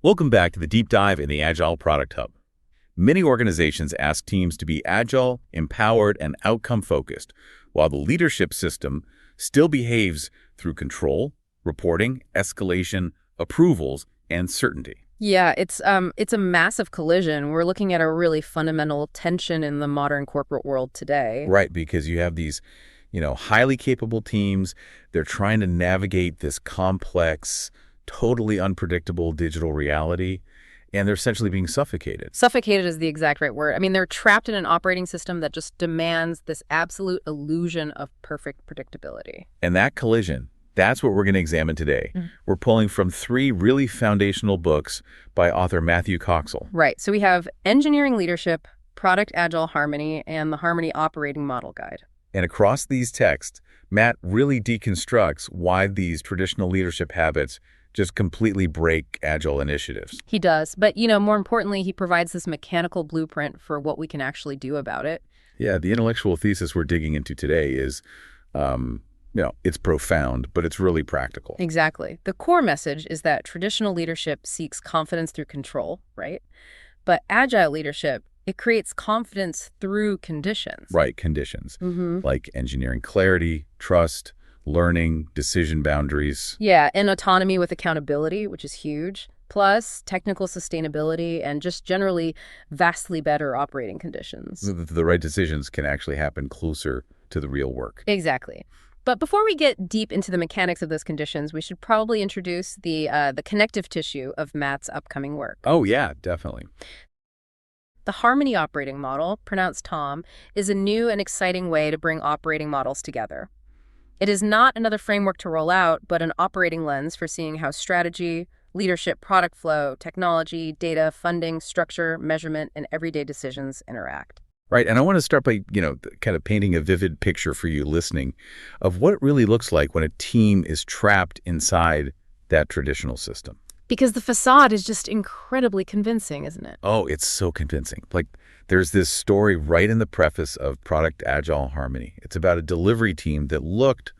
Welcome back to the deep dive in the Agile Product Hub. Many organizations ask teams to be agile, empowered, and outcome-focused, while the leadership system still behaves through control, reporting, escalation, approvals, and certainty. Yeah, it's a massive collision. We're looking at a really fundamental tension in the modern corporate world today. Right, because you have these, highly capable teams. They're trying to navigate this complex, totally unpredictable digital reality, and they're essentially being suffocated. Suffocated is the exact right word. I mean, they're trapped in an operating system that just demands this absolute illusion of perfect predictability. And that collision, that's what we're going to examine today. We're pulling from 3 really foundational books by author Matthew Coxall. Right. So we have Engineering Leadership, Product Agile Harmony, and the Harmony Operating Model Guide. And across these texts, Matt really deconstructs why these traditional leadership habits just completely break Agile initiatives. He does. But, more importantly, he provides this mechanical blueprint for what we can actually do about it. Yeah, the intellectual thesis we're digging into today is, it's profound, but it's really practical. Exactly. The core message is that traditional leadership seeks confidence through control, right? But Agile leadership, it creates confidence through conditions. Right, conditions. Like engineering clarity, trust, learning, decision boundaries. Yeah, and autonomy with accountability, which is huge, plus technical sustainability and just generally vastly better operating conditions. The right decisions can actually happen closer to the real work. Exactly. But before we get deep into the mechanics of those conditions, we should probably introduce the connective tissue of Matt's upcoming work. Oh, yeah, definitely. The Harmony Operating Model, pronounced THOM, is a new and exciting way to bring operating models together. It is not another framework to roll out, but an operating lens for seeing how strategy, leadership, product flow, technology, data, funding, structure, measurement, and everyday decisions interact. Right, and I want to start by, kind of painting a vivid picture for you listening of what it really looks like when a team is trapped inside that traditional system. Because the facade is just incredibly convincing, isn't it? Oh, it's so convincing. Like, there's this story right in the preface of Product Agile Harmony. It's about a delivery team that looked,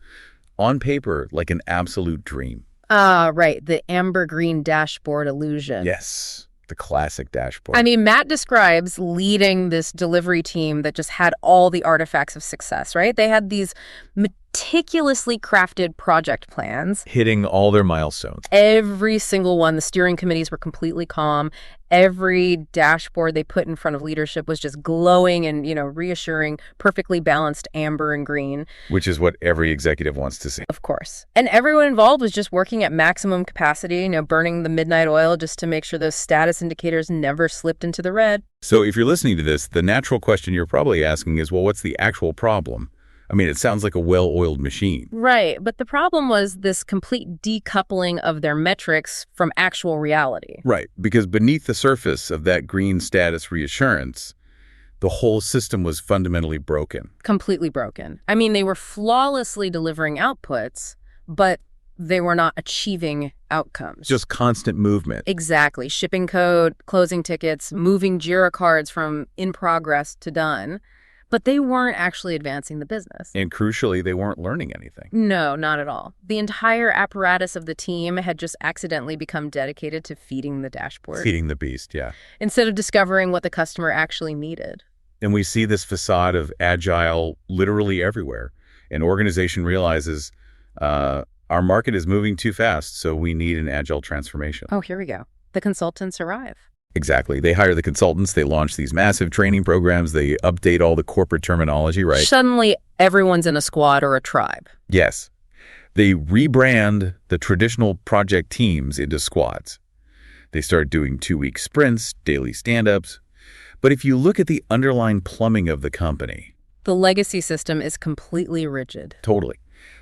on paper, like an absolute dream. Right. The amber-green dashboard illusion. Yes, the classic dashboard. I mean, Matt describes leading this delivery team that just had all the artifacts of success, right? They had these meticulously crafted project plans. Hitting all their milestones. Every single one. The steering committees were completely calm. Every dashboard they put in front of leadership was just glowing and, reassuring, perfectly balanced amber and green. Which is what every executive wants to see. Of course. And everyone involved was just working at maximum capacity, burning the midnight oil just to make sure those status indicators never slipped into the red. So if you're listening to this, the natural question you're probably asking is, well, what's the actual problem? I mean, it sounds like a well-oiled machine. Right, but the problem was this complete decoupling of their metrics from actual reality. Right, because beneath the surface of that green status reassurance, the whole system was fundamentally broken. Completely broken. I mean, they were flawlessly delivering outputs, but they were not achieving outcomes. Just constant movement. Exactly. Shipping code, closing tickets, moving JIRA cards from in progress to done. But they weren't actually advancing the business. And crucially, they weren't learning anything. No, not at all. The entire apparatus of the team had just accidentally become dedicated to feeding the dashboard. Feeding the beast, yeah. Instead of discovering what the customer actually needed. And we see this facade of Agile literally everywhere. An organization realizes our market is moving too fast, so we need an Agile transformation. Oh, here we go. The consultants arrive. Exactly. They hire the consultants. They launch these massive training programs. They update all the corporate terminology, right? Suddenly, everyone's in a squad or a tribe. Yes. They rebrand the traditional project teams into squads. They start doing 2-week sprints, daily stand-ups. But if you look at the underlying plumbing of the company... The legacy system is completely rigid. Totally.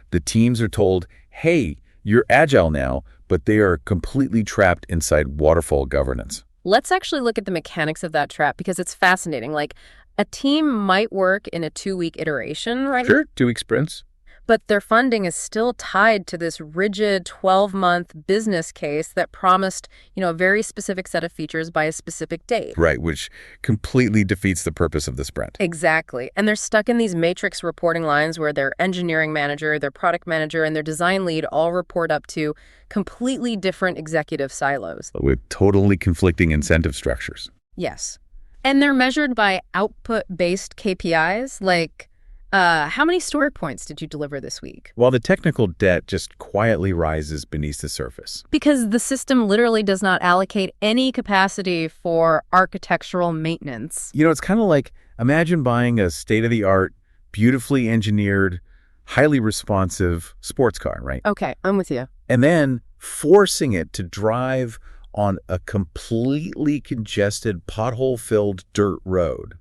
The teams are told, hey, you're Agile now, but they are completely trapped inside waterfall governance. Let's actually look at the mechanics of that trap because it's fascinating. Like, a team might work in a 2-week iteration, right? Sure, 2-week sprints. But their funding is still tied to this rigid 12-month business case that promised, a very specific set of features by a specific date. Right, which completely defeats the purpose of the sprint. Exactly. And they're stuck in these matrix reporting lines where their engineering manager, their product manager, and their design lead all report up to completely different executive silos. With totally conflicting incentive structures. Yes. And they're measured by output-based KPIs, like how many story points did you deliver this week? While the technical debt just quietly rises beneath the surface. Because the system literally does not allocate any capacity for architectural maintenance. It's kind of like, imagine buying a state-of-the-art, beautifully engineered, highly responsive sports car, right? Okay, I'm with you. And then forcing it to drive on a completely congested, pothole-filled dirt road,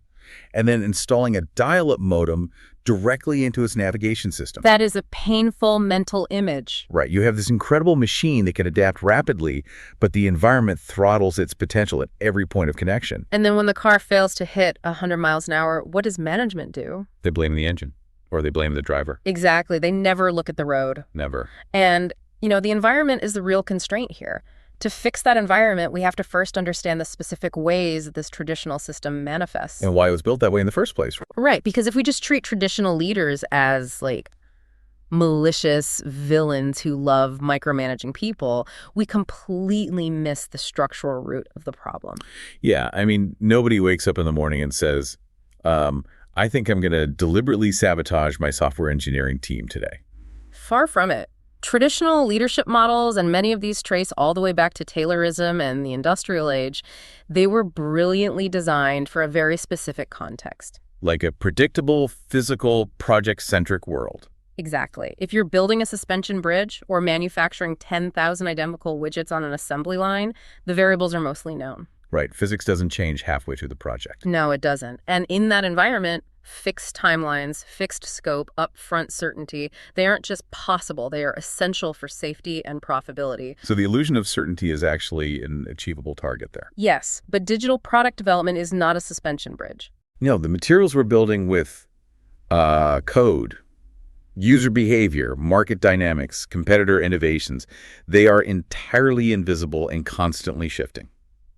and then installing a dial-up modem directly into its navigation system. That is a painful mental image. Right. You have this incredible machine that can adapt rapidly, but the environment throttles its potential at every point of connection. And then when the car fails to hit 100 miles an hour, what does management do? They blame the engine, or they blame the driver. Exactly. They never look at the road. Never. And, the environment is the real constraint here. To fix that environment, we have to first understand the specific ways this traditional system manifests. And why it was built that way in the first place. Right, because if we just treat traditional leaders as, malicious villains who love micromanaging people, we completely miss the structural root of the problem. Yeah, nobody wakes up in the morning and says, I think I'm going to deliberately sabotage my software engineering team today. Far from it. Traditional leadership models, and many of these trace all the way back to Taylorism and the industrial age, they were brilliantly designed for a very specific context. Like a predictable, physical, project-centric world. Exactly. If you're building a suspension bridge or manufacturing 10,000 identical widgets on an assembly line, the variables are mostly known. Right. Physics doesn't change halfway through the project. No, it doesn't. And in that environment, fixed timelines, fixed scope, upfront certainty, they aren't just possible, they are essential for safety and profitability. So the illusion of certainty is actually an achievable target there. Yes, but digital product development is not a suspension bridge. The materials we're building with code, user behavior, market dynamics, competitor innovations, they are entirely invisible and constantly shifting.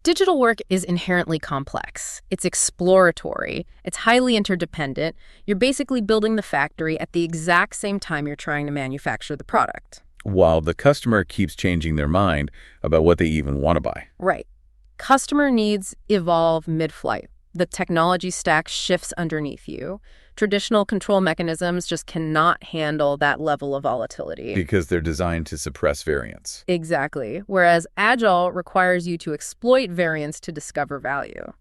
Digital work is inherently complex. It's exploratory. It's highly interdependent. You're basically building the factory at the exact same time you're trying to manufacture the product. While the customer keeps changing their mind about what they even want to buy. Right. Customer needs evolve mid-flight. The technology stack shifts underneath you. Traditional control mechanisms just cannot handle that level of volatility. Because they're designed to suppress variance. Exactly. Whereas Agile requires you to exploit variance to discover value.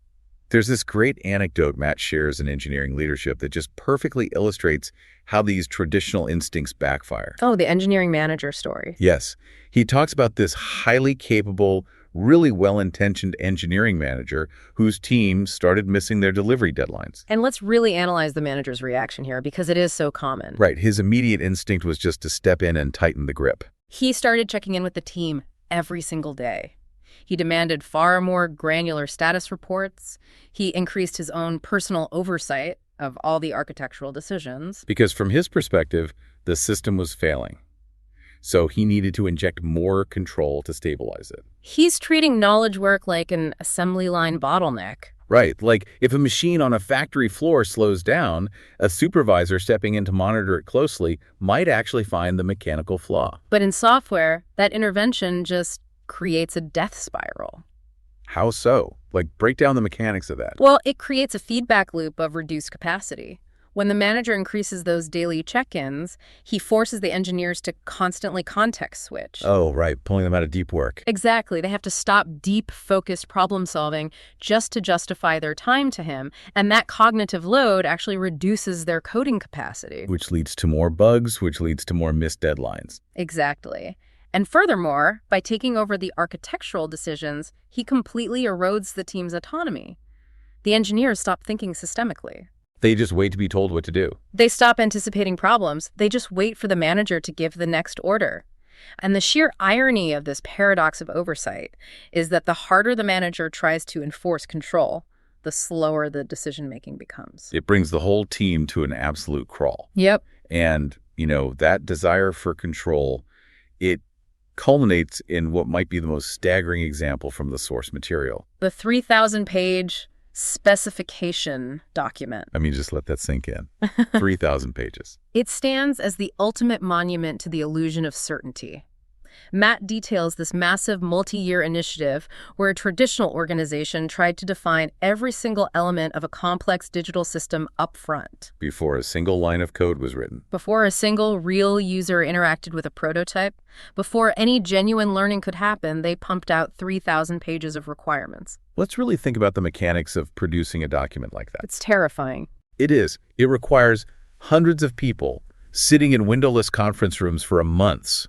There's this great anecdote Matt shares in engineering leadership that just perfectly illustrates how these traditional instincts backfire. Oh, the engineering manager story. Yes. He talks about this highly capable, really well-intentioned engineering manager whose team started missing their delivery deadlines. And let's really analyze the manager's reaction here because it is so common. Right. His immediate instinct was just to step in and tighten the grip. He started checking in with the team every single day. He demanded far more granular status reports. He increased his own personal oversight of all the architectural decisions. Because from his perspective, the system was failing. So he needed to inject more control to stabilize it. He's treating knowledge work like an assembly line bottleneck. Right. Like if a machine on a factory floor slows down, a supervisor stepping in to monitor it closely might actually find the mechanical flaw. But in software, that intervention just creates a death spiral. How so? Break down the mechanics of that. Well, it creates a feedback loop of reduced capacity. When the manager increases those daily check-ins, he forces the engineers to constantly context switch. Oh, right. Pulling them out of deep work. Exactly. They have to stop deep, focused problem solving just to justify their time to him. And that cognitive load actually reduces their coding capacity. Which leads to more bugs, which leads to more missed deadlines. Exactly. And furthermore, by taking over the architectural decisions, he completely erodes the team's autonomy. The engineers stop thinking systemically. They just wait to be told what to do. They stop anticipating problems. They just wait for the manager to give the next order. And the sheer irony of this paradox of oversight is that the harder the manager tries to enforce control, the slower the decision-making becomes. It brings the whole team to an absolute crawl. Yep. And, That desire for control, it culminates in what might be the most staggering example from the source material. The 3,000-page specification document. I mean, just let that sink in. 3,000 pages. It stands as the ultimate monument to the illusion of certainty. Matt details this massive multi-year initiative where a traditional organization tried to define every single element of a complex digital system up front. Before a single line of code was written. Before a single real user interacted with a prototype. Before any genuine learning could happen, they pumped out 3,000 pages of requirements. Let's really think about the mechanics of producing a document like that. It's terrifying. It is. It requires hundreds of people sitting in windowless conference rooms for months,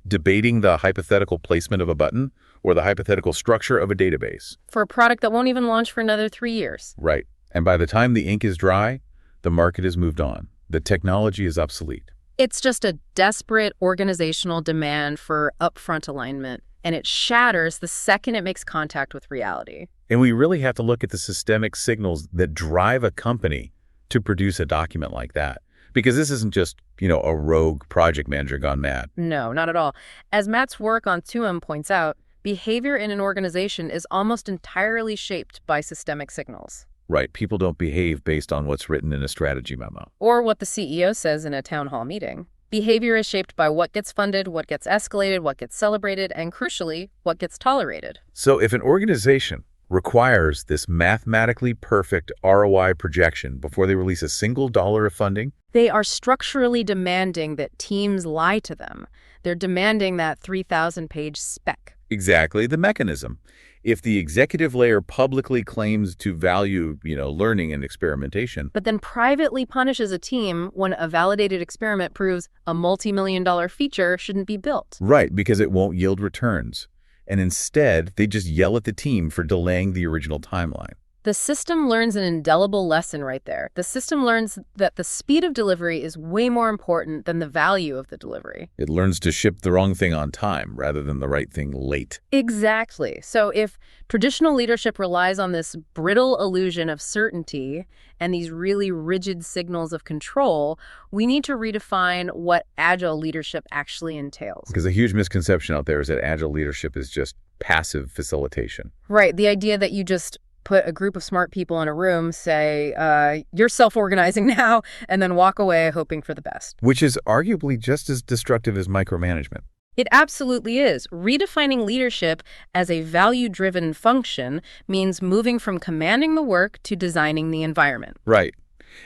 debating the hypothetical placement of a button or the hypothetical structure of a database. For a product that won't even launch for another 3 years. Right. And by the time the ink is dry, the market has moved on. The technology is obsolete. It's just a desperate organizational demand for upfront alignment, and it shatters the second it makes contact with reality. And we really have to look at the systemic signals that drive a company to produce a document like that. Because this isn't just, a rogue project manager gone mad. No, not at all. As Matt's work on THOM points out, behavior in an organization is almost entirely shaped by systemic signals. Right. People don't behave based on what's written in a strategy memo. Or what the CEO says in a town hall meeting. Behavior is shaped by what gets funded, what gets escalated, what gets celebrated, and crucially, what gets tolerated. So if an organization requires this mathematically perfect ROI projection before they release a single dollar of funding, they are structurally demanding that teams lie to them. They're demanding that 3,000-page spec. Exactly, the mechanism. If the executive layer publicly claims to value, learning and experimentation, but then privately punishes a team when a validated experiment proves a multi-million-dollar feature shouldn't be built. Right, because it won't yield returns. And instead, they just yell at the team for delaying the original timeline. The system learns an indelible lesson right there. The system learns that the speed of delivery is way more important than the value of the delivery. It learns to ship the wrong thing on time rather than the right thing late. Exactly. So if traditional leadership relies on this brittle illusion of certainty and these really rigid signals of control, we need to redefine what Agile leadership actually entails. Because a huge misconception out there is that Agile leadership is just passive facilitation. Right. The idea that you just put a group of smart people in a room, say, you're self-organizing now, and then walk away hoping for the best. Which is arguably just as destructive as micromanagement. It absolutely is. Redefining leadership as a value-driven function means moving from commanding the work to designing the environment. Right.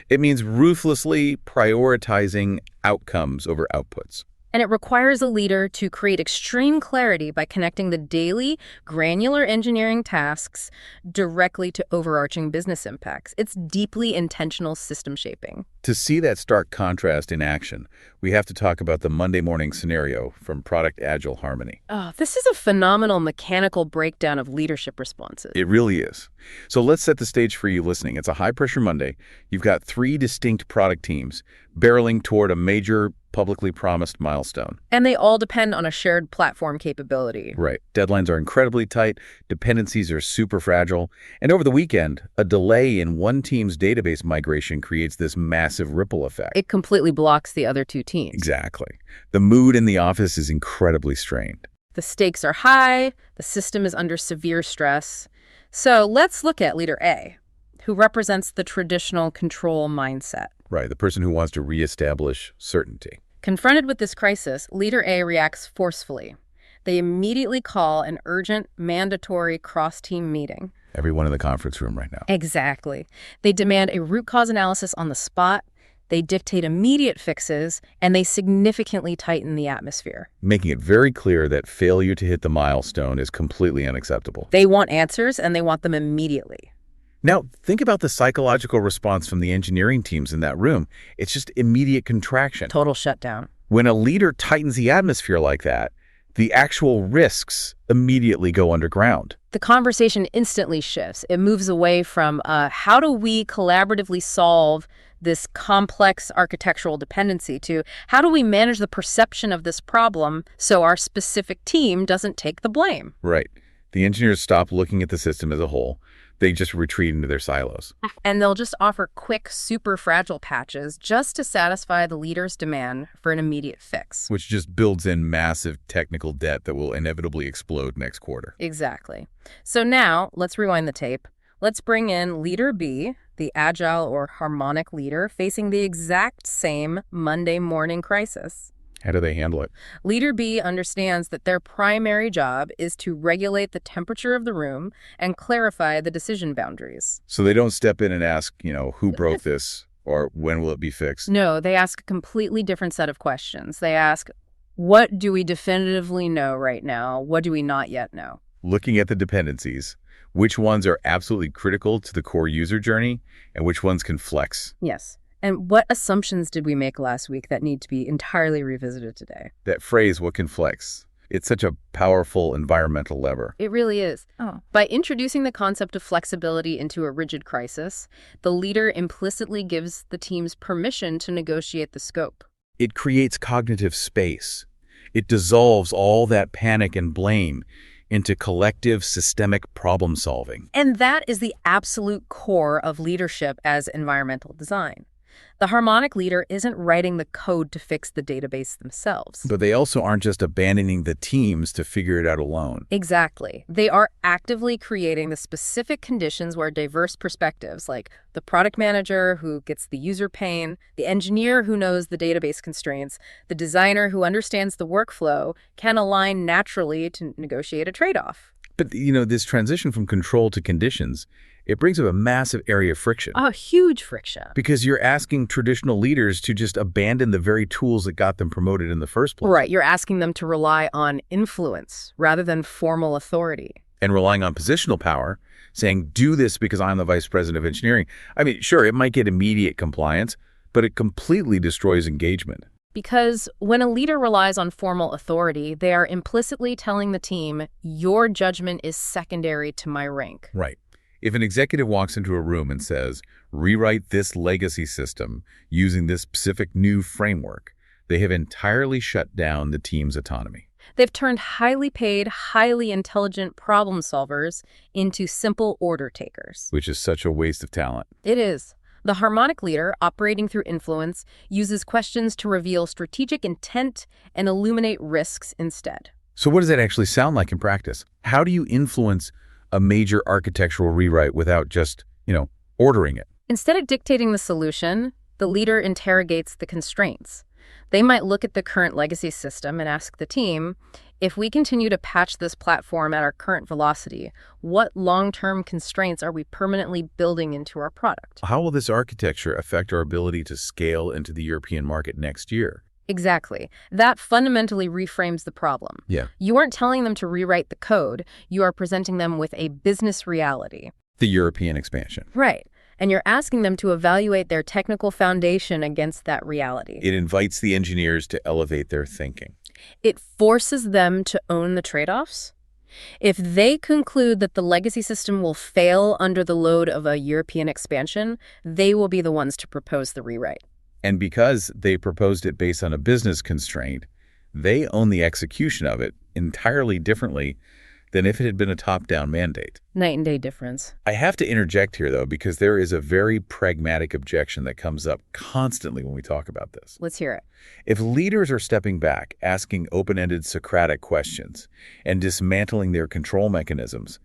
It means ruthlessly prioritizing outcomes over outputs. And it requires a leader to create extreme clarity by connecting the daily, granular engineering tasks directly to overarching business impacts. It's deeply intentional system shaping. To see that stark contrast in action, we have to talk about the Monday morning scenario from Product Agile Harmony. Oh, this is a phenomenal mechanical breakdown of leadership responses. It really is. So let's set the stage for you listening. It's a high-pressure Monday. You've got 3 distinct product teams barreling toward a major publicly promised milestone. And they all depend on a shared platform capability. Right. Deadlines are incredibly tight, dependencies are super fragile, and over the weekend, a delay in one team's database migration creates this massive ripple effect. It completely blocks the other 2 teams. Exactly. The mood in the office is incredibly strained. The stakes are high, the system is under severe stress. So let's look at leader A, who represents the traditional control mindset. Right, the person who wants to reestablish certainty. Confronted with this crisis, leader A reacts forcefully. They immediately call an urgent, mandatory cross-team meeting. Everyone in the conference room right now. Exactly. They demand a root cause analysis on the spot, they dictate immediate fixes, and they significantly tighten the atmosphere. Making it very clear that failure to hit the milestone is completely unacceptable. They want answers, and they want them immediately. Now, think about the psychological response from the engineering teams in that room. It's just immediate contraction. Total shutdown. When a leader tightens the atmosphere like that, the actual risks immediately go underground. The conversation instantly shifts. It moves away from how do we collaboratively solve this complex architectural dependency to how do we manage the perception of this problem so our specific team doesn't take the blame. Right. The engineers stop looking at the system as a whole. They just retreat into their silos. And they'll just offer quick, super fragile patches just to satisfy the leader's demand for an immediate fix. Which just builds in massive technical debt that will inevitably explode next quarter. Exactly. So now, let's rewind the tape. Let's bring in Leader B, the Agile or harmonic leader, facing the exact same Monday morning crisis. How do they handle it? Leader B understands that their primary job is to regulate the temperature of the room and clarify the decision boundaries. So they don't step in and ask, who broke this or when will it be fixed? No, they ask a completely different set of questions. They ask, what do we definitively know right now? What do we not yet know? Looking at the dependencies, which ones are absolutely critical to the core user journey and which ones can flex? Yes. And what assumptions did we make last week that need to be entirely revisited today? That phrase, what can flex? It's such a powerful environmental lever. It really is. By introducing the concept of flexibility into a rigid crisis, the leader implicitly gives the teams permission to negotiate the scope. It creates cognitive space. It dissolves all that panic and blame into collective systemic problem solving. And that is the absolute core of leadership as environmental design. The harmonic leader isn't writing the code to fix the database themselves. But they also aren't just abandoning the teams to figure it out alone. Exactly. They are actively creating the specific conditions where diverse perspectives, like the product manager who gets the user pain, the engineer who knows the database constraints, the designer who understands the workflow, can align naturally to negotiate a trade-off. But, this transition from control to conditions, it brings up a massive area of friction. A huge friction. Because you're asking traditional leaders to just abandon the very tools that got them promoted in the first place. Right. You're asking them to rely on influence rather than formal authority. And relying on positional power, saying, do this because I'm the vice president of engineering. I mean, sure, it might get immediate compliance, but it completely destroys engagement. Because when a leader relies on formal authority, they are implicitly telling the team, your judgment is secondary to my rank. Right. If an executive walks into a room and says, rewrite this legacy system using this specific new framework, they have entirely shut down the team's autonomy. They've turned highly paid, highly intelligent problem solvers into simple order takers. Which is such a waste of talent. It is. The harmonic leader, operating through influence, uses questions to reveal strategic intent and illuminate risks instead. So what does that actually sound like in practice? How do you influence a major architectural rewrite without just, ordering it? Instead of dictating the solution, the leader interrogates the constraints. They might look at the current legacy system and ask the team, if we continue to patch this platform at our current velocity, what long-term constraints are we permanently building into our product? How will this architecture affect our ability to scale into the European market next year? Exactly. That fundamentally reframes the problem. Yeah. You aren't telling them to rewrite the code. You are presenting them with a business reality. The European expansion. Right. And you're asking them to evaluate their technical foundation against that reality. It invites the engineers to elevate their thinking. It forces them to own the trade-offs. If they conclude that the legacy system will fail under the load of a European expansion, they will be the ones to propose the rewrite. And because they proposed it based on a business constraint, they own the execution of it entirely differently than if it had been a top-down mandate. Night and day difference. I have to interject here, though, because there is a very pragmatic objection that comes up constantly when we talk about this. Let's hear it. If leaders are stepping back, asking open-ended Socratic questions, and dismantling their control mechanisms,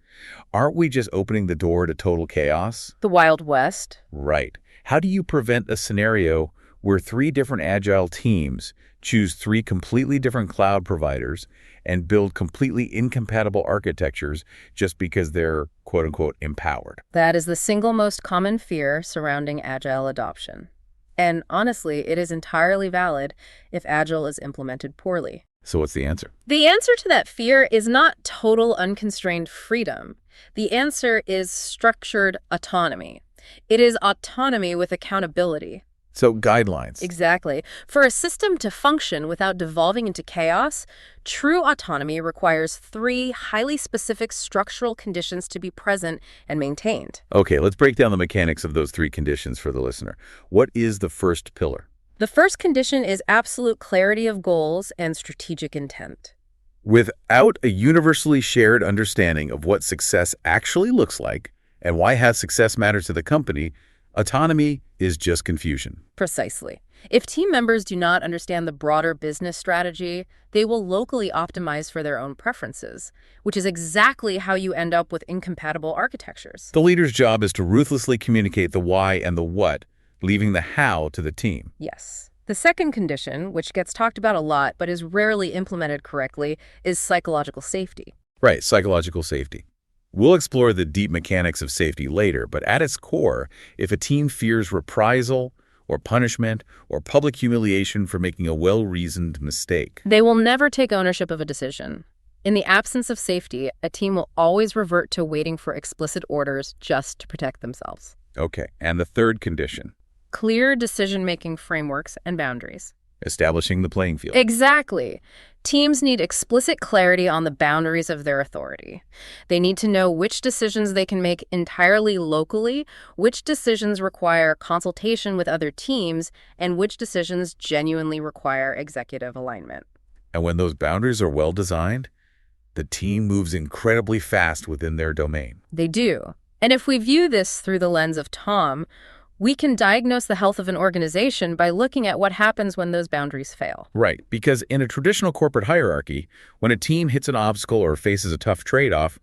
aren't we just opening the door to total chaos? The Wild West. Right. How do you prevent a scenario where 3 different Agile teams choose 3 completely different cloud providers and build completely incompatible architectures just because they're, quote-unquote, empowered? That is the single most common fear surrounding Agile adoption. And honestly, it is entirely valid if Agile is implemented poorly. So what's the answer? The answer to that fear is not total unconstrained freedom. The answer is structured autonomy. It is autonomy with accountability. So guidelines. Exactly. For a system to function without devolving into chaos, true autonomy requires 3 highly specific structural conditions to be present and maintained. Okay, let's break down the mechanics of those 3 conditions for the listener. What is the first pillar? The first condition is absolute clarity of goals and strategic intent. Without a universally shared understanding of what success actually looks like and why has success matter to the company, autonomy is just confusion. Precisely. If team members do not understand the broader business strategy, they will locally optimize for their own preferences, which is exactly how you end up with incompatible architectures. The leader's job is to ruthlessly communicate the why and the what, leaving the how to the team. Yes. The second condition, which gets talked about a lot but is rarely implemented correctly, is psychological safety. Right, psychological safety. We'll explore the deep mechanics of safety later, but at its core, if a team fears reprisal or punishment or public humiliation for making a well-reasoned mistake, They will never take ownership of a decision. In the absence of safety, a team will always revert to waiting for explicit orders just to protect themselves. okay. And the third condition, Clear decision-making frameworks and boundaries. establishing the playing field. Exactly. Teams need explicit clarity on the boundaries of their authority. They need to know which decisions they can make entirely locally, which decisions require consultation with other teams, and which decisions genuinely require executive alignment. And when those boundaries are well designed, the team moves incredibly fast within their domain. They do. And if we view this through the lens of THOM, we can diagnose the health of an organization by looking at what happens when those boundaries fail. Right, because in a traditional corporate hierarchy, when a team hits an obstacle or faces a tough trade-off,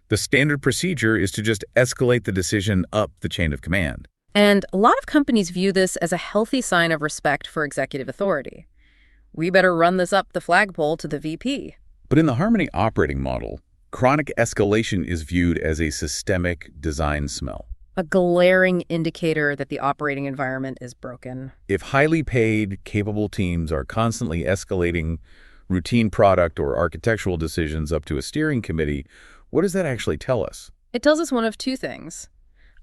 the standard procedure is to just escalate the decision up the chain of command. And a lot of companies view this as a healthy sign of respect for executive authority. We better run this up the flagpole to the VP. But in the Harmony operating model, chronic escalation is viewed as a systemic design smell. A glaring indicator that the operating environment is broken. If highly paid, capable teams are constantly escalating routine product or architectural decisions up to a steering committee, what does that actually tell us? It tells us one of two things.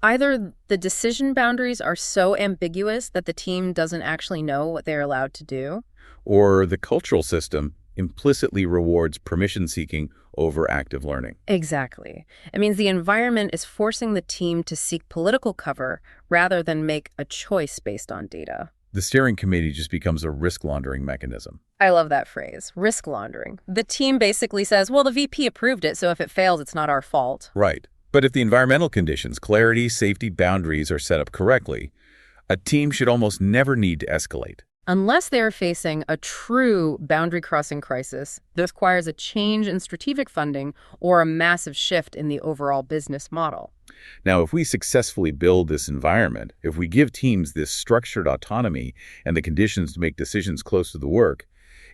Either the decision boundaries are so ambiguous that the team doesn't actually know what they're allowed to do, Or the cultural system implicitly rewards permission-seeking over active learning. Exactly. It means the environment is forcing the team to seek political cover rather than make a choice based on data. The steering committee just becomes a risk laundering mechanism. I love that phrase, risk laundering. The team basically says, well, the VP approved it, so if it fails, it's not our fault. Right. But if the environmental conditions, clarity, safety, boundaries are set up correctly, a team should almost never need to escalate. Unless they are facing a true boundary-crossing crisis that requires a change in strategic funding or a massive shift in the overall business model. Now, if we successfully build this environment, if we give teams this structured autonomy and the conditions to make decisions close to the work,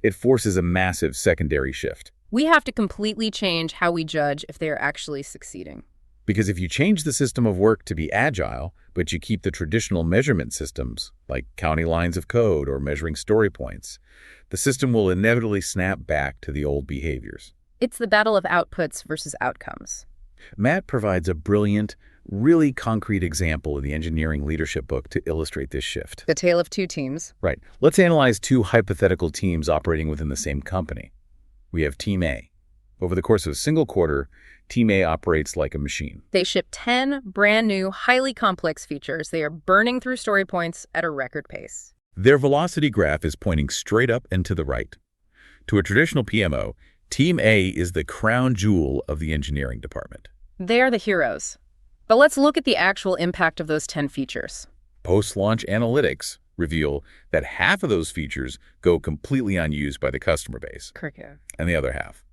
it forces a massive secondary shift. We have to completely change how we judge if they are actually succeeding. Because if you change the system of work to be agile, but you keep the traditional measurement systems, like counting lines of code or measuring story points, the system will inevitably snap back to the old behaviors. It's the battle of outputs versus outcomes. Matt provides a brilliant, really concrete example in the engineering leadership book to illustrate this shift. The tale of two teams. Right. Let's analyze two hypothetical teams operating within the same company. We have Team A. Over the course of a single quarter, Team A operates like a machine. They ship 10 brand new, highly complex features. They are burning through story points at a record pace. Their velocity graph is pointing straight up and to the right. To a traditional PMO, Team A is the crown jewel of the engineering department. They are the heroes. But let's look at the actual impact of those 10 features. Post-launch analytics reveal that half of those features go completely unused by the customer base, Cricket. and the other half.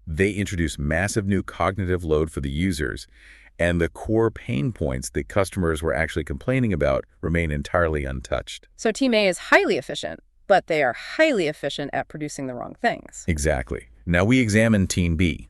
They introduce massive new cognitive load for the users, and the core pain points that customers were actually complaining about remain entirely untouched. So Team A is highly efficient, but they are highly efficient at producing the wrong things. Exactly. Now we examine Team B.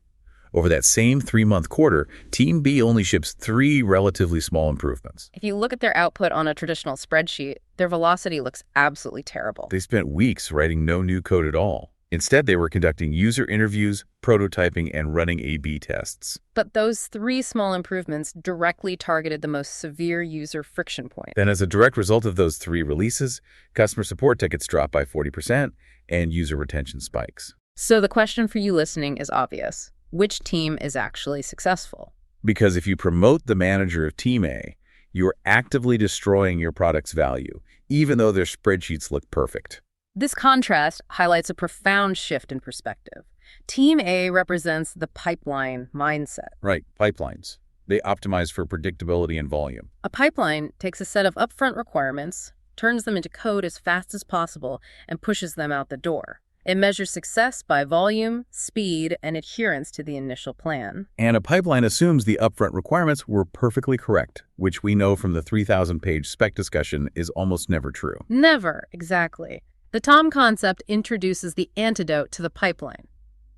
Over that same 3-month quarter, Team B only ships 3 relatively small improvements. If you look at their output on a traditional spreadsheet, their velocity looks absolutely terrible. They spent weeks writing no new code at all. Instead, they were conducting user interviews, prototyping, and running A/B tests. But those 3 small improvements directly targeted the most severe user friction point. Then as a direct result of those 3 releases, customer support tickets drop by 40% and user retention spikes. So the question for you listening is obvious. Which team is actually successful? Because if you promote the manager of Team A, you're actively destroying your product's value, even though their spreadsheets look perfect. This contrast highlights a profound shift in perspective. Team A represents the pipeline mindset. Right, pipelines. They optimize for predictability and volume. A pipeline takes a set of upfront requirements, turns them into code as fast as possible, and pushes them out the door. It measures success by volume, speed, and adherence to the initial plan. And a pipeline assumes the upfront requirements were perfectly correct, which we know from the 3,000-page spec discussion is almost never true. Never, exactly. The THOM concept introduces the antidote to the pipeline,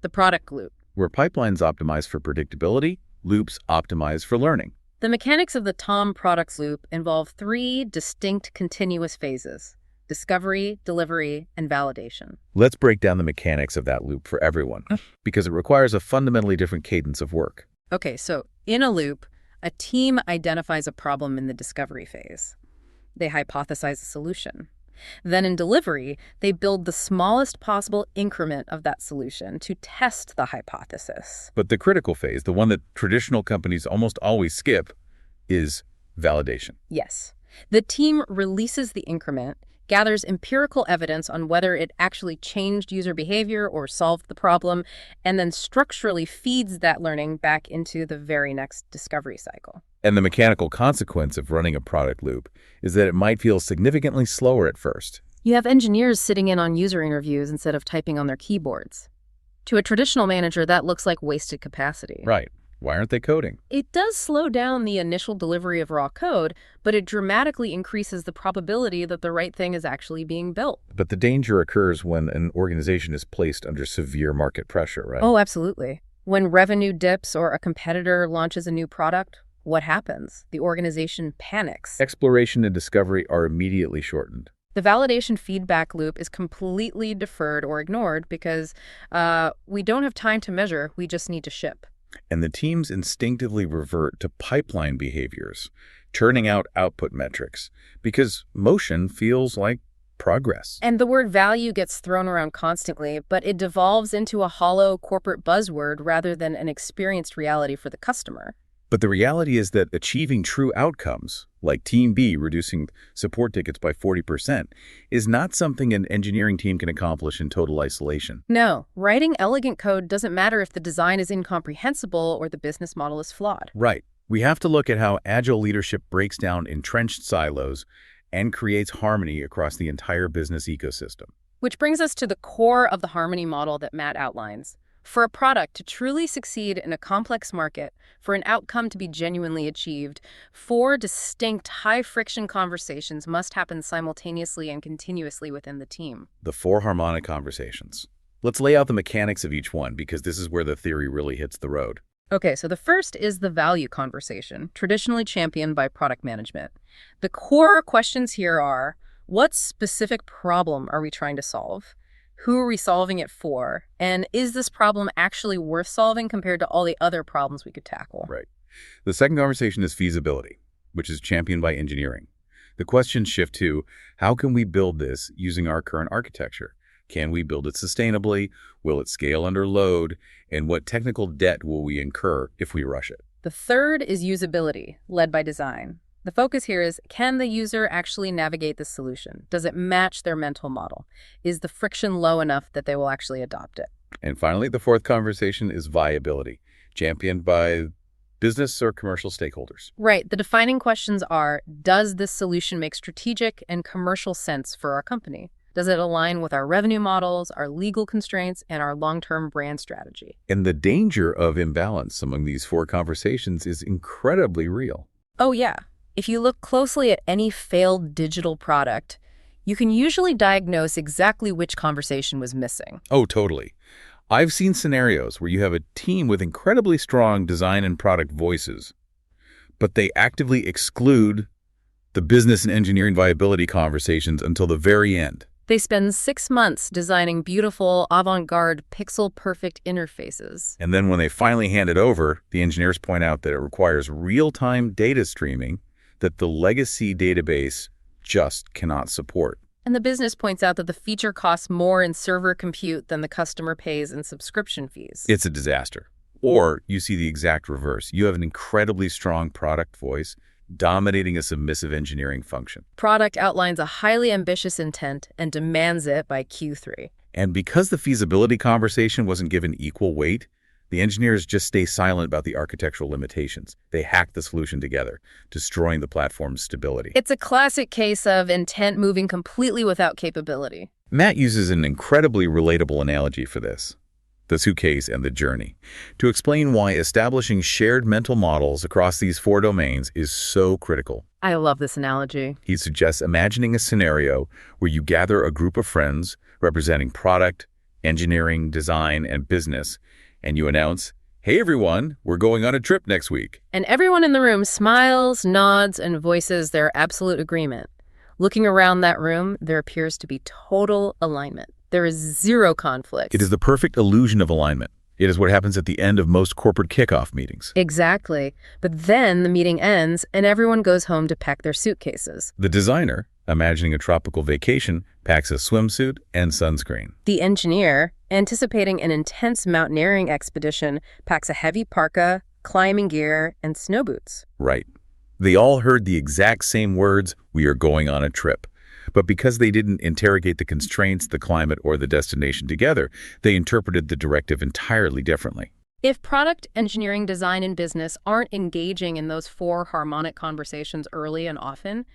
the product loop. Where pipelines optimize for predictability, loops optimize for learning. The mechanics of the THOM products loop involve 3 distinct continuous phases: discovery, delivery, and validation. Let's break down the mechanics of that loop for everyone, because it requires a fundamentally different cadence of work. Okay, so in a loop, a team identifies a problem in the discovery phase. They hypothesize a solution. Then in delivery, they build the smallest possible increment of that solution to test the hypothesis. But the critical phase, the one that traditional companies almost always skip, is validation. Yes. The team releases the increment, gathers empirical evidence on whether it actually changed user behavior or solved the problem, and then structurally feeds that learning back into the very next discovery cycle. And the mechanical consequence of running a product loop is that it might feel significantly slower at first. You have engineers sitting in on user interviews instead of typing on their keyboards. To a traditional manager, that looks like wasted capacity. Right. Why aren't they coding? It does slow down the initial delivery of raw code, but it dramatically increases the probability that the right thing is actually being built. But the danger occurs when an organization is placed under severe market pressure, right? Oh, absolutely. When revenue dips or a competitor launches a new product, what happens? The organization panics. Exploration and discovery are immediately shortened. The validation feedback loop is completely deferred or ignored because we don't have time to measure, we just need to ship. And the teams instinctively revert to pipeline behaviors, churning out output metrics, because motion feels like progress. And the word value gets thrown around constantly, but it devolves into a hollow corporate buzzword rather than an experienced reality for the customer. But the reality is that achieving true outcomes, like Team B reducing support tickets by 40%, is not something an engineering team can accomplish in total isolation. No, writing elegant code doesn't matter if the design is incomprehensible or the business model is flawed. Right. We have to look at how Agile leadership breaks down entrenched silos and creates harmony across the entire business ecosystem. Which brings us to the core of the harmony model that Matt outlines. For a product to truly succeed in a complex market, for an outcome to be genuinely achieved, 4 distinct high-friction conversations must happen simultaneously and continuously within the team. The 4 harmonic conversations. Let's lay out the mechanics of each one, because this is where the theory really hits the road. Okay, so the first is the value conversation, traditionally championed by product management. The core questions here are, what specific problem are we trying to solve? Who are we solving it for? And is this problem actually worth solving compared to all the other problems we could tackle? Right. The second conversation is feasibility, which is championed by engineering. The questions shift to, how can we build this using our current architecture? Can we build it sustainably? Will it scale under load? And what technical debt will we incur if we rush it? The third is usability, led by design. The focus here is, can the user actually navigate the solution? Does it match their mental model? Is the friction low enough that they will actually adopt it? And finally, the fourth conversation is viability, championed by business or commercial stakeholders. Right. The defining questions are, does this solution make strategic and commercial sense for our company? Does it align with our revenue models, our legal constraints, and our long-term brand strategy? And the danger of imbalance among these 4 conversations is incredibly real. Oh, yeah. If you look closely at any failed digital product, you can usually diagnose exactly which conversation was missing. Oh, totally. I've seen scenarios where you have a team with incredibly strong design and product voices, but they actively exclude the business and engineering viability conversations until the very end. They spend 6 months designing beautiful, avant-garde, pixel-perfect interfaces. And then when they finally hand it over, the engineers point out that it requires real-time data streaming that the legacy database just cannot support. And the business points out that the feature costs more in server compute than the customer pays in subscription fees. It's a disaster. Or you see the exact reverse. You have an incredibly strong product voice dominating a submissive engineering function. Product outlines a highly ambitious intent and demands it by Q3. And because the feasibility conversation wasn't given equal weight, the engineers just stay silent about the architectural limitations. They hack the solution together, destroying the platform's stability. It's a classic case of intent moving completely without capability. Matt uses an incredibly relatable analogy for this, the suitcase and the journey, to explain why establishing shared mental models across these 4 domains is so critical. I love this analogy. He suggests imagining a scenario where you gather a group of friends representing product, engineering, design, and business, and you announce, "Hey everyone, we're going on a trip next week." And everyone in the room smiles, nods, and voices their absolute agreement. Looking around that room, there appears to be total alignment. There is zero conflict. It is the perfect illusion of alignment. It is what happens at the end of most corporate kickoff meetings. Exactly. But then the meeting ends and everyone goes home to pack their suitcases. The designer, imagining a tropical vacation, packs a swimsuit and sunscreen. The engineer, anticipating an intense mountaineering expedition, packs a heavy parka, climbing gear, and snow boots. Right. They all heard the exact same words, "We are going on a trip." But because they didn't interrogate the constraints, the climate, or the destination together, they interpreted the directive entirely differently. If product, engineering, design, and business aren't engaging in those 4 harmonic conversations early and often,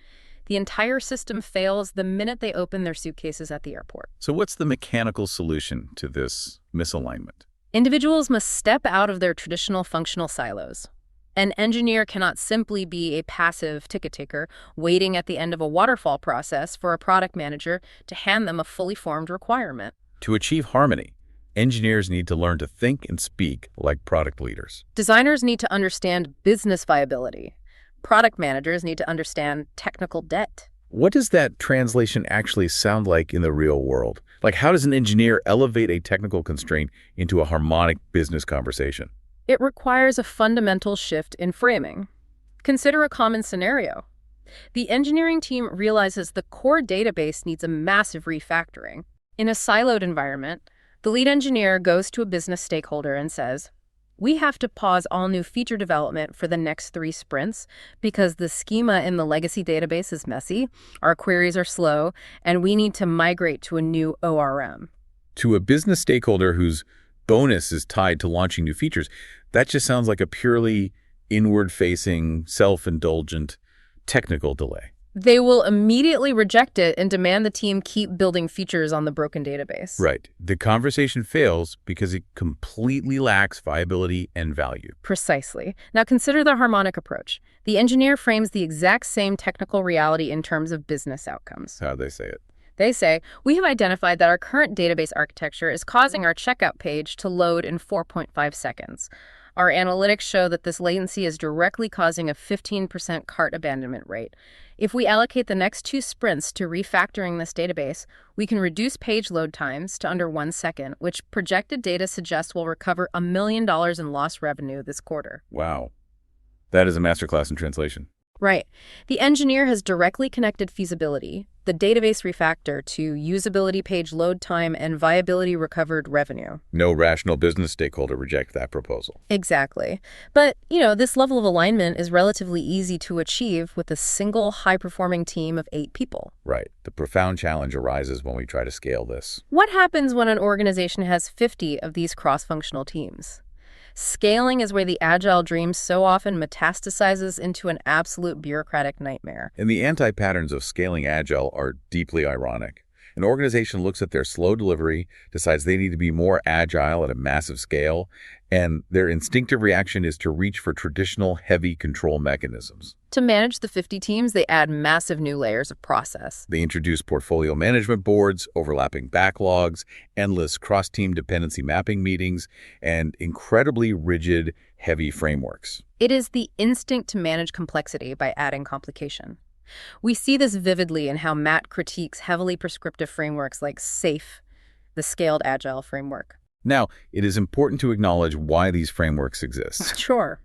the entire system fails the minute they open their suitcases at the airport. So what's the mechanical solution to this misalignment? Individuals must step out of their traditional functional silos. An engineer cannot simply be a passive ticket taker waiting at the end of a waterfall process for a product manager to hand them a fully formed requirement. To achieve harmony, engineers need to learn to think and speak like product leaders. Designers need to understand business viability. Product managers need to understand technical debt. What does that translation actually sound like in the real world? Like, how does an engineer elevate a technical constraint into a harmonic business conversation? It requires a fundamental shift in framing. Consider a common scenario. The engineering team realizes the core database needs a massive refactoring. In a siloed environment, the lead engineer goes to a business stakeholder and says, "We have to pause all new feature development for the next 3 sprints because the schema in the legacy database is messy, our queries are slow, and we need to migrate to a new ORM." To a business stakeholder whose bonus is tied to launching new features, that just sounds like a purely inward-facing, self-indulgent technical delay. They will immediately reject it and demand the team keep building features on the broken database. Right. The conversation fails because it completely lacks viability and value. Precisely. Now consider the harmonic approach. The engineer frames the exact same technical reality in terms of business outcomes. How do they say it? They say, "We have identified that our current database architecture is causing our checkout page to load in 4.5 seconds. Our analytics show that this latency is directly causing a 15% cart abandonment rate. If we allocate the next 2 sprints to refactoring this database, we can reduce page load times to under 1 second, which projected data suggests will recover $1 million in lost revenue this quarter." Wow. That is a masterclass in translation. Right. The engineer has directly connected feasibility, the database refactor, to usability, page load time, and viability recovered revenue. No rational business stakeholder reject that proposal. Exactly. But, this level of alignment is relatively easy to achieve with a single high-performing team of 8 people. Right. The profound challenge arises when we try to scale this. What happens when an organization has 50 of these cross-functional teams? Scaling is where the Agile dream so often metastasizes into an absolute bureaucratic nightmare. And the anti-patterns of scaling Agile are deeply ironic. An organization looks at their slow delivery, decides they need to be more agile at a massive scale, and their instinctive reaction is to reach for traditional heavy control mechanisms. To manage the 50 teams, they add massive new layers of process. They introduce portfolio management boards, overlapping backlogs, endless cross-team dependency mapping meetings, and incredibly rigid, heavy frameworks. It is the instinct to manage complexity by adding complication. We see this vividly in how Matt critiques heavily prescriptive frameworks like SAFe, the Scaled Agile framework. Now, it is important to acknowledge why these frameworks exist. Sure.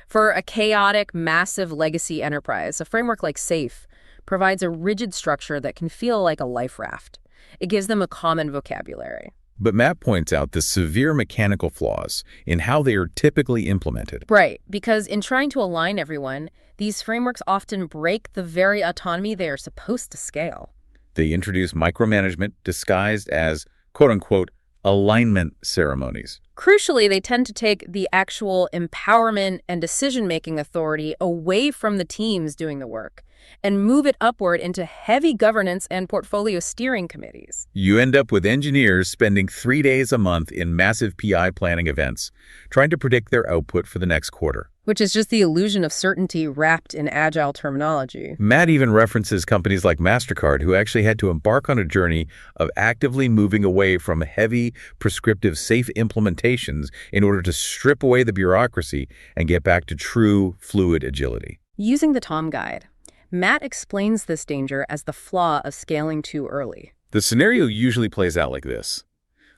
For a chaotic, massive legacy enterprise, a framework like SAFe provides a rigid structure that can feel like a life raft. It gives them a common vocabulary. But Matt points out the severe mechanical flaws in how they are typically implemented. Right, because in trying to align everyone, these frameworks often break the very autonomy they are supposed to scale. They introduce micromanagement disguised as quote-unquote, alignment ceremonies. Crucially, they tend to take the actual empowerment and decision-making authority away from the teams doing the work and move it upward into heavy governance and portfolio steering committees. You end up with engineers spending 3 days a month in massive PI planning events, trying to predict their output for the next quarter. Which is just the illusion of certainty wrapped in Agile terminology. Matt even references companies like MasterCard who actually had to embark on a journey of actively moving away from heavy, prescriptive, safe implementations in order to strip away the bureaucracy and get back to true, fluid agility. Using the THOM guide, Matt explains this danger as the flaw of scaling too early. The scenario usually plays out like this.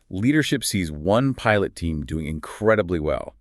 Leadership sees one pilot team doing incredibly well.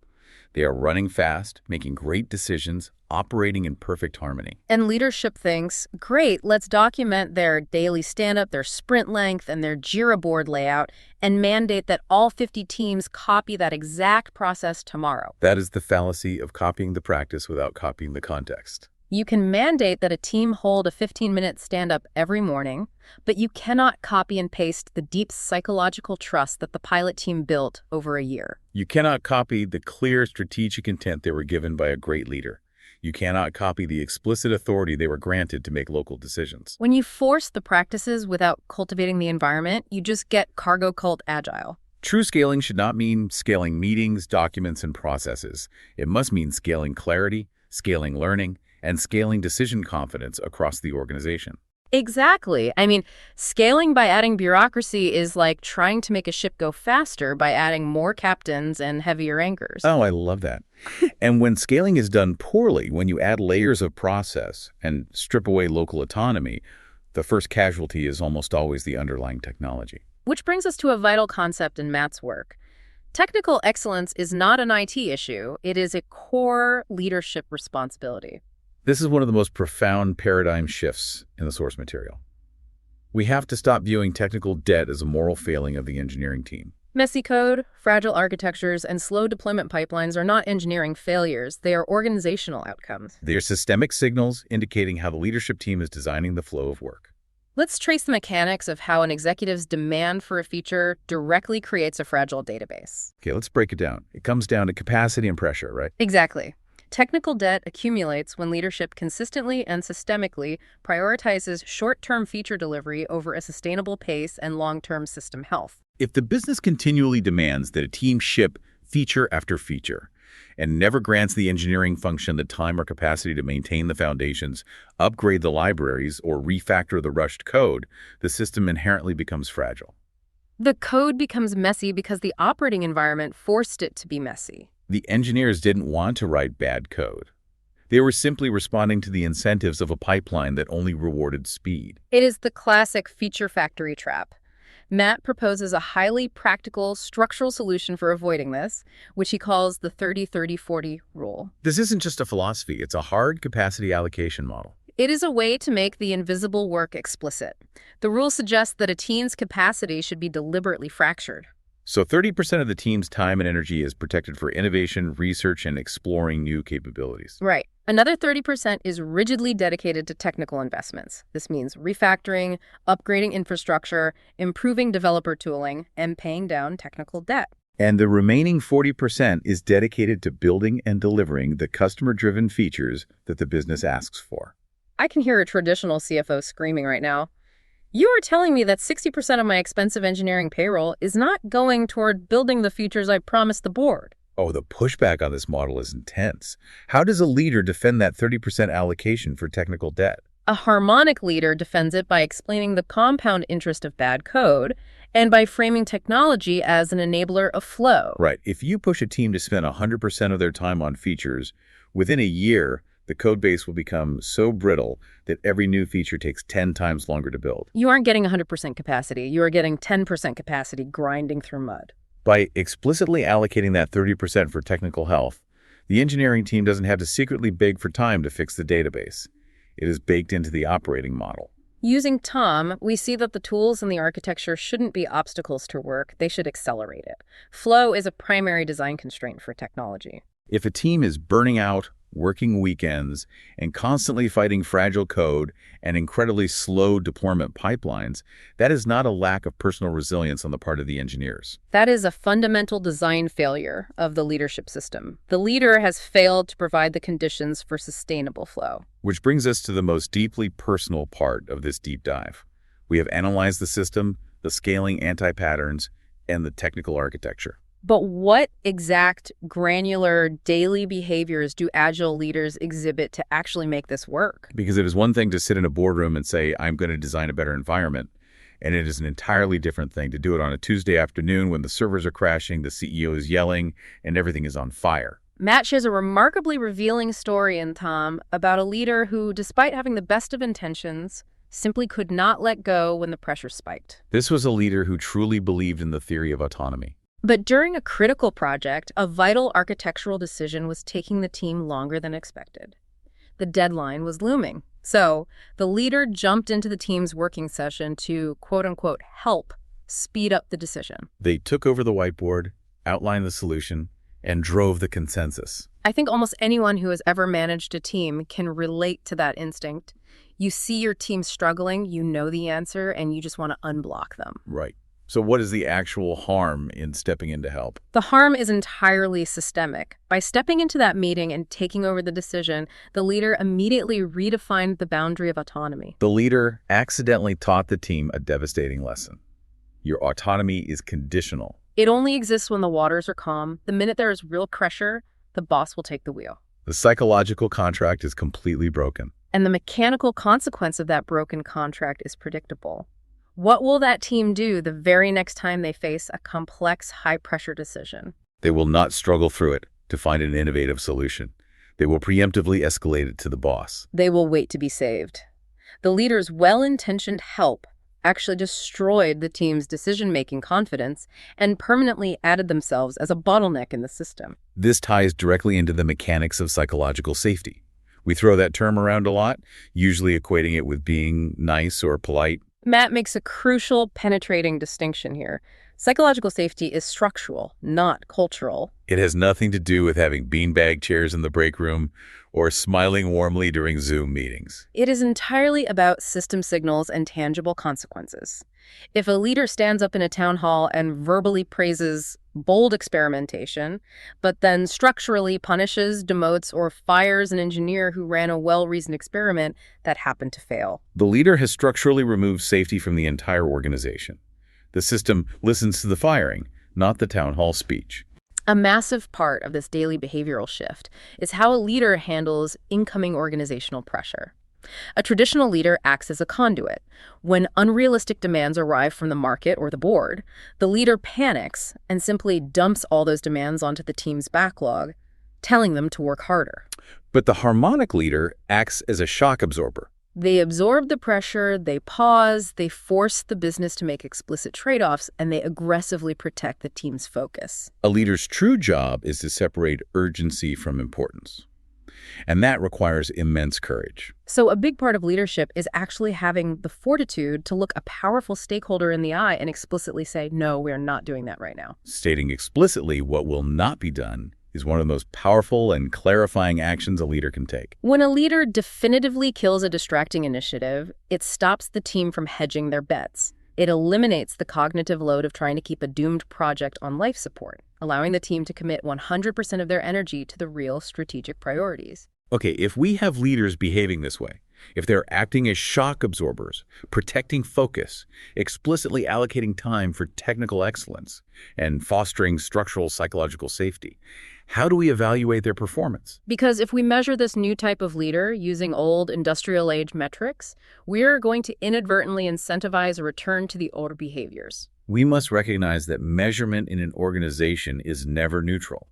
They are running fast, making great decisions, operating in perfect harmony. And leadership thinks, great, let's document their daily stand-up, their sprint length, and their Jira board layout, and mandate that all 50 teams copy that exact process tomorrow. That is the fallacy of copying the practice without copying the context. You can mandate that a team hold a 15-minute stand-up every morning, but you cannot copy and paste the deep psychological trust that the pilot team built over a year. You cannot copy the clear strategic intent they were given by a great leader. You cannot copy the explicit authority they were granted to make local decisions. When you force the practices without cultivating the environment, you just get cargo cult agile. True scaling should not mean scaling meetings, documents, and processes. It must mean scaling clarity, scaling learning, and scaling decision confidence across the organization. Exactly. I mean, scaling by adding bureaucracy is like trying to make a ship go faster by adding more captains and heavier anchors. Oh, I love that. And when scaling is done poorly, when you add layers of process and strip away local autonomy, the first casualty is almost always the underlying technology. Which brings us to a vital concept in Matt's work. Technical excellence is not an IT issue. It is a core leadership responsibility. This is one of the most profound paradigm shifts in the source material. We have to stop viewing technical debt as a moral failing of the engineering team. Messy code, fragile architectures, and slow deployment pipelines are not engineering failures. They are organizational outcomes. They are systemic signals indicating how the leadership team is designing the flow of work. Let's trace the mechanics of how an executive's demand for a feature directly creates a fragile database. Okay, let's break it down. It comes down to capacity and pressure, right? Exactly. Technical debt accumulates when leadership consistently and systemically prioritizes short-term feature delivery over a sustainable pace and long-term system health. If the business continually demands that a team ship feature after feature and never grants the engineering function the time or capacity to maintain the foundations, upgrade the libraries, or refactor the rushed code, the system inherently becomes fragile. The code becomes messy because the operating environment forced it to be messy. The engineers didn't want to write bad code. They were simply responding to the incentives of a pipeline that only rewarded speed. It is the classic feature factory trap. Matt proposes a highly practical structural solution for avoiding this, which he calls the 30-30-40 rule. This isn't just a philosophy, it's a hard capacity allocation model. It is a way to make the invisible work explicit. The rule suggests that a team's capacity should be deliberately fractured. So 30% of the team's time and energy is protected for innovation, research, and exploring new capabilities. Right. Another 30% is rigidly dedicated to technical investments. This means refactoring, upgrading infrastructure, improving developer tooling, and paying down technical debt. And the remaining 40% is dedicated to building and delivering the customer-driven features that the business asks for. I can hear a traditional CFO screaming right now. You are telling me that 60% of my expensive engineering payroll is not going toward building the features I promised the board. Oh, the pushback on this model is intense. How does a leader defend that 30% allocation for technical debt? A harmonic leader defends it by explaining the compound interest of bad code and by framing technology as an enabler of flow. Right. If you push a team to spend 100% of their time on features, within a year, the code base will become so brittle that every new feature takes 10 times longer to build. You aren't getting 100% capacity. You are getting 10% capacity grinding through mud. By explicitly allocating that 30% for technical health, the engineering team doesn't have to secretly beg for time to fix the database. It is baked into the operating model. Using THOM, we see that the tools and the architecture shouldn't be obstacles to work. They should accelerate it. Flow is a primary design constraint for technology. If a team is burning out, working weekends, and constantly fighting fragile code and incredibly slow deployment pipelines, that is not a lack of personal resilience on the part of the engineers. That is a fundamental design failure of the leadership system. The leader has failed to provide the conditions for sustainable flow. Which brings us to the most deeply personal part of this deep dive. We have analyzed the system, the scaling anti-patterns, and the technical architecture. But what exact granular daily behaviors do Agile leaders exhibit to actually make this work? Because it is one thing to sit in a boardroom and say, I'm going to design a better environment. And it is an entirely different thing to do it on a Tuesday afternoon when the servers are crashing, the CEO is yelling, and everything is on fire. Matt shares a remarkably revealing story in THOM about a leader who, despite having the best of intentions, simply could not let go when the pressure spiked. This was a leader who truly believed in the theory of autonomy. But during a critical project, a vital architectural decision was taking the team longer than expected. The deadline was looming. So the leader jumped into the team's working session to, quote-unquote, help speed up the decision. They took over the whiteboard, outlined the solution, and drove the consensus. I think almost anyone who has ever managed a team can relate to that instinct. You see your team struggling, you know the answer, and you just want to unblock them. Right. So what is the actual harm in stepping in to help? The harm is entirely systemic. By stepping into that meeting and taking over the decision, the leader immediately redefined the boundary of autonomy. The leader accidentally taught the team a devastating lesson. Your autonomy is conditional. It only exists when the waters are calm. The minute there is real pressure, the boss will take the wheel. The psychological contract is completely broken. And the mechanical consequence of that broken contract is predictable. What will that team do the very next time they face a complex, high-pressure decision? They will not struggle through it to find an innovative solution. They will preemptively escalate it to the boss. They will wait to be saved. The leader's well-intentioned help actually destroyed the team's decision-making confidence and permanently added themselves as a bottleneck in the system. This ties directly into the mechanics of psychological safety. We throw that term around a lot, usually equating it with being nice or polite. Matt makes a crucial, penetrating distinction here. Psychological safety is structural, not cultural. It has nothing to do with having beanbag chairs in the break room or smiling warmly during Zoom meetings. It is entirely about system signals and tangible consequences. If a leader stands up in a town hall and verbally praises bold experimentation, but then structurally punishes, demotes, or fires an engineer who ran a well-reasoned experiment that happened to fail, the leader has structurally removed safety from the entire organization. The system listens to the firing, not the town hall speech. A massive part of this daily behavioral shift is how a leader handles incoming organizational pressure. A traditional leader acts as a conduit. When unrealistic demands arrive from the market or the board, the leader panics and simply dumps all those demands onto the team's backlog, telling them to work harder. But the harmonic leader acts as a shock absorber. They absorb the pressure, they pause, they force the business to make explicit trade-offs, and they aggressively protect the team's focus. A leader's true job is to separate urgency from importance. And that requires immense courage. So a big part of leadership is actually having the fortitude to look a powerful stakeholder in the eye and explicitly say, no, we're not doing that right now. Stating explicitly what will not be done is one of the most powerful and clarifying actions a leader can take. When a leader definitively kills a distracting initiative, it stops the team from hedging their bets. It eliminates the cognitive load of trying to keep a doomed project on life support, allowing the team to commit 100% of their energy to the real strategic priorities. Okay, if we have leaders behaving this way, if they're acting as shock absorbers, protecting focus, explicitly allocating time for technical excellence, and fostering structural psychological safety, how do we evaluate their performance? Because if we measure this new type of leader using old industrial age metrics, we're going to inadvertently incentivize a return to the older behaviors. We must recognize that measurement in an organization is never neutral.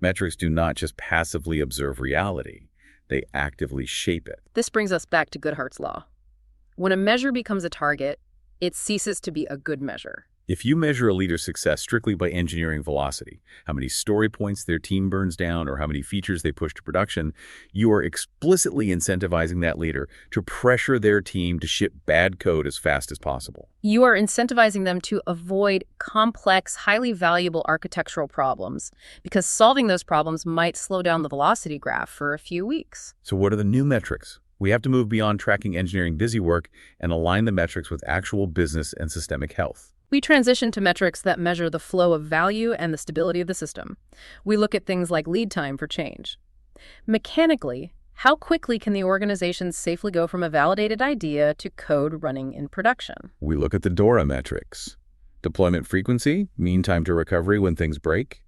Metrics do not just passively observe reality. They actively shape it. This brings us back to Goodhart's law. When a measure becomes a target, it ceases to be a good measure. If you measure a leader's success strictly by engineering velocity, how many story points their team burns down or how many features they push to production, you are explicitly incentivizing that leader to pressure their team to ship bad code as fast as possible. You are incentivizing them to avoid complex, highly valuable architectural problems because solving those problems might slow down the velocity graph for a few weeks. So what are the new metrics? We have to move beyond tracking engineering busy work and align the metrics with actual business and systemic health. We transition to metrics that measure the flow of value and the stability of the system. We look at things like lead time for change. Mechanically, how quickly can the organization safely go from a validated idea to code running in production? We look at the DORA metrics: deployment frequency, mean time to recovery when things break,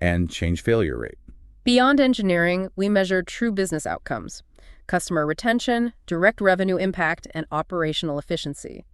and change failure rate. Beyond engineering, we measure true business outcomes: customer retention, direct revenue impact, and operational efficiency.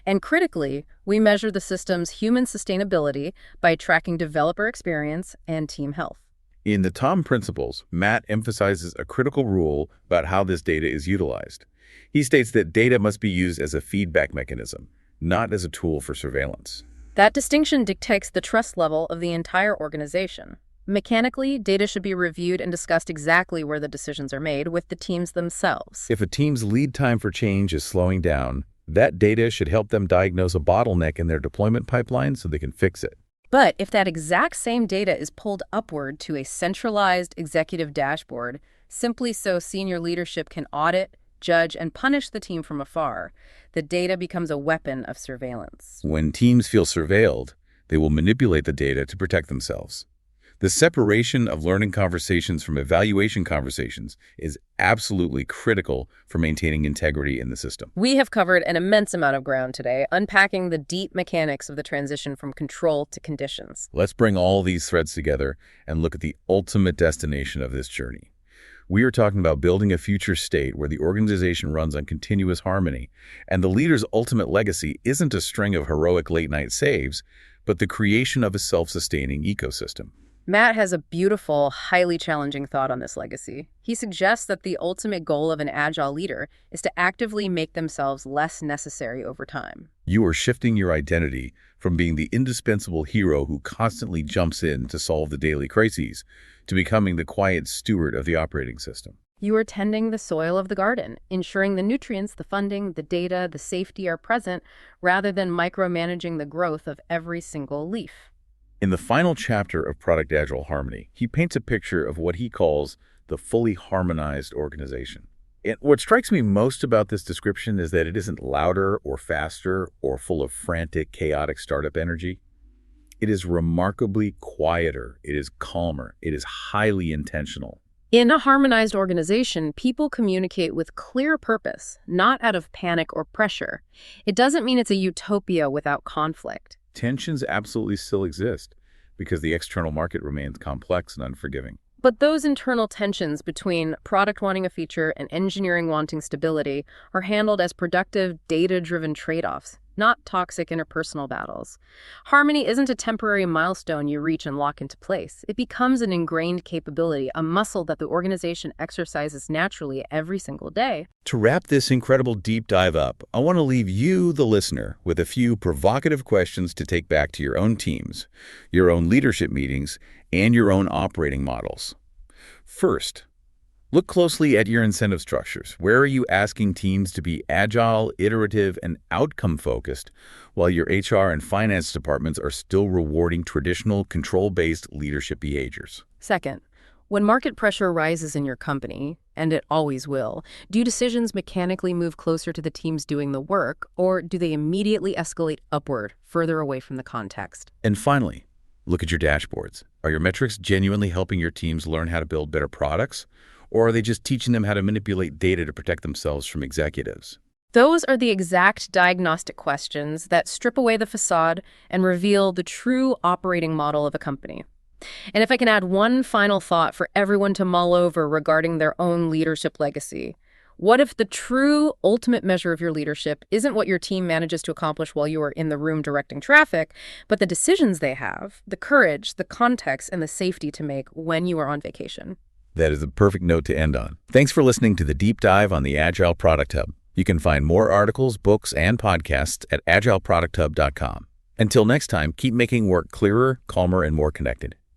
And critically, we measure the system's human sustainability by tracking developer experience and team health. In the THOM principles, Matt emphasizes a critical rule about how this data is utilized. He states that data must be used as a feedback mechanism, not as a tool for surveillance. That distinction dictates the trust level of the entire organization. Mechanically, data should be reviewed and discussed exactly where the decisions are made with the teams themselves. If a team's lead time for change is slowing down, that data should help them diagnose a bottleneck in their deployment pipeline so they can fix it. But if that exact same data is pulled upward to a centralized executive dashboard, simply so senior leadership can audit, judge, and punish the team from afar, the data becomes a weapon of surveillance. When teams feel surveilled, they will manipulate the data to protect themselves. The separation of learning conversations from evaluation conversations is absolutely critical for maintaining integrity in the system. We have covered an immense amount of ground today, unpacking the deep mechanics of the transition from control to conditions. Let's bring all these threads together and look at the ultimate destination of this journey. We are talking about building a future state where the organization runs on continuous harmony, and the leader's ultimate legacy isn't a string of heroic late-night saves, but the creation of a self-sustaining ecosystem. Matt has a beautiful, highly challenging thought on this legacy. He suggests that the ultimate goal of an agile leader is to actively make themselves less necessary over time. You are shifting your identity from being the indispensable hero who constantly jumps in to solve the daily crises to becoming the quiet steward of the operating system. You are tending the soil of the garden, ensuring the nutrients, the funding, the data, the safety are present, rather than micromanaging the growth of every single leaf. In the final chapter of Product Agile Harmony, he paints a picture of what he calls the fully harmonized organization. And what strikes me most about this description is that it isn't louder or faster or full of frantic, chaotic startup energy. It is remarkably quieter. It is calmer. It is highly intentional. In a harmonized organization, people communicate with clear purpose, not out of panic or pressure. It doesn't mean it's a utopia without conflict. Tensions absolutely still exist because the external market remains complex and unforgiving. But those internal tensions between product wanting a feature and engineering wanting stability are handled as productive, data-driven trade-offs, not toxic interpersonal battles. Harmony isn't a temporary milestone you reach and lock into place. It becomes an ingrained capability, a muscle that the organization exercises naturally every single day. To wrap this incredible deep dive up, I want to leave you, the listener, with a few provocative questions to take back to your own teams, your own leadership meetings, and your own operating models. First, look closely at your incentive structures. Where are you asking teams to be agile, iterative, and outcome-focused, while your HR and finance departments are still rewarding traditional control-based leadership behaviors? Second, when market pressure rises in your company, and it always will, do decisions mechanically move closer to the teams doing the work, or do they immediately escalate upward, further away from the context? And finally, look at your dashboards. Are your metrics genuinely helping your teams learn how to build better products? Or are they just teaching them how to manipulate data to protect themselves from executives? Those are the exact diagnostic questions that strip away the facade and reveal the true operating model of a company. And if I can add one final thought for everyone to mull over regarding their own leadership legacy, what if the true ultimate measure of your leadership isn't what your team manages to accomplish while you are in the room directing traffic, but the decisions they have, the courage, the context, and the safety to make when you are on vacation? That is a perfect note to end on. Thanks for listening to the Deep Dive on the Agile Product Hub. You can find more articles, books, and podcasts at agileproducthub.com. Until next time, keep making work clearer, calmer, and more connected.